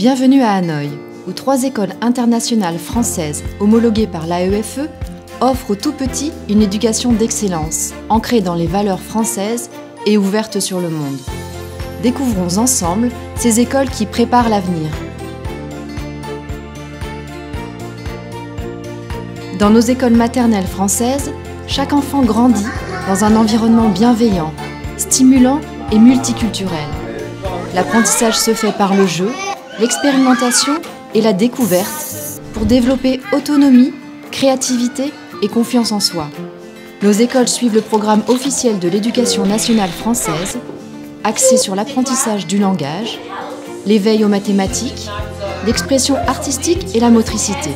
Bienvenue à Hanoï, où 3 écoles internationales françaises homologuées par l'AEFE offrent aux tout-petits une éducation d'excellence, ancrée dans les valeurs françaises et ouverte sur le monde. Découvrons ensemble ces écoles qui préparent l'avenir. Dans nos écoles maternelles françaises, chaque enfant grandit dans un environnement bienveillant, stimulant et multiculturel. L'apprentissage se fait par le jeu, l'expérimentation et la découverte pour développer autonomie, créativité et confiance en soi. Nos écoles suivent le programme officiel de l'éducation nationale française, axé sur l'apprentissage du langage, l'éveil aux mathématiques, l'expression artistique et la motricité.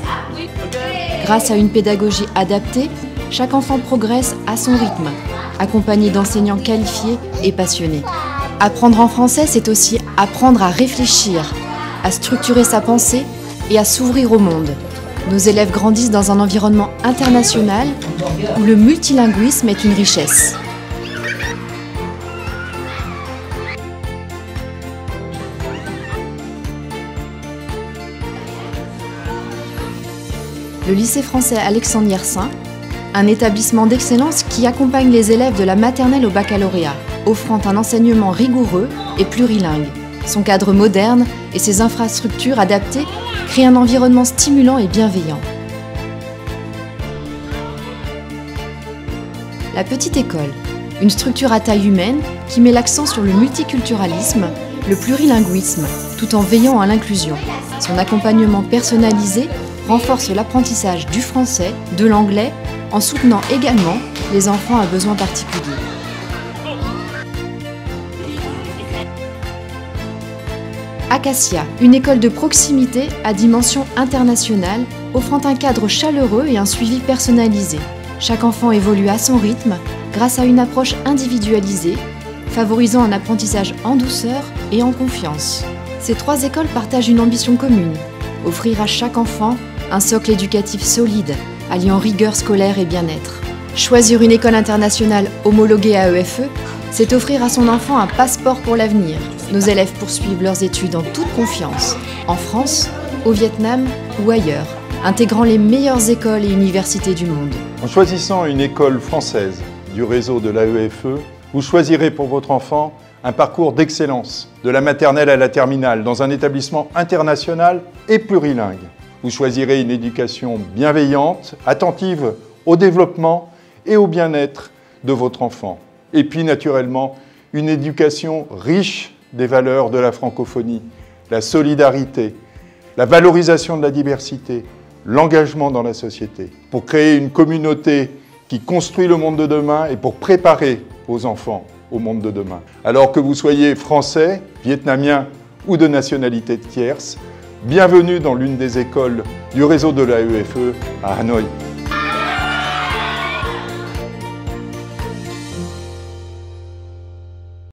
Grâce à une pédagogie adaptée, chaque enfant progresse à son rythme, accompagné d'enseignants qualifiés et passionnés. Apprendre en français, c'est aussi apprendre à réfléchir, à structurer sa pensée et à s'ouvrir au monde. Nos élèves grandissent dans un environnement international où le multilinguisme est une richesse. Le lycée français Alexandre Yersin, un établissement d'excellence qui accompagne les élèves de la maternelle au baccalauréat, offrant un enseignement rigoureux et plurilingue. Son cadre moderne et ses infrastructures adaptées créent un environnement stimulant et bienveillant. La petite école, une structure à taille humaine qui met l'accent sur le multiculturalisme, le plurilinguisme, tout en veillant à l'inclusion. Son accompagnement personnalisé renforce l'apprentissage du français, de l'anglais, en soutenant également les enfants à besoins particuliers. Acacia, une école de proximité à dimension internationale, offrant un cadre chaleureux et un suivi personnalisé. Chaque enfant évolue à son rythme, grâce à une approche individualisée, favorisant un apprentissage en douceur et en confiance. Ces 3 écoles partagent une ambition commune, offrir à chaque enfant un socle éducatif solide, alliant rigueur scolaire et bien-être. Choisir une école internationale homologuée à AEFE, c'est offrir à son enfant un passeport pour l'avenir. Nos élèves poursuivent leurs études en toute confiance, en France, au Vietnam ou ailleurs, intégrant les meilleures écoles et universités du monde. En choisissant une école française du réseau de l'AEFE, vous choisirez pour votre enfant un parcours d'excellence, de la maternelle à la terminale, dans un établissement international et plurilingue. Vous choisirez une éducation bienveillante, attentive au développement et au bien-être de votre enfant. Et puis, naturellement, une éducation riche des valeurs de la francophonie, la solidarité, la valorisation de la diversité, l'engagement dans la société, pour créer une communauté qui construit le monde de demain et pour préparer vos enfants au monde de demain. Alors que vous soyez français, vietnamien ou de nationalité tierce, bienvenue dans l'une des écoles du réseau de l'AEFE à Hanoï.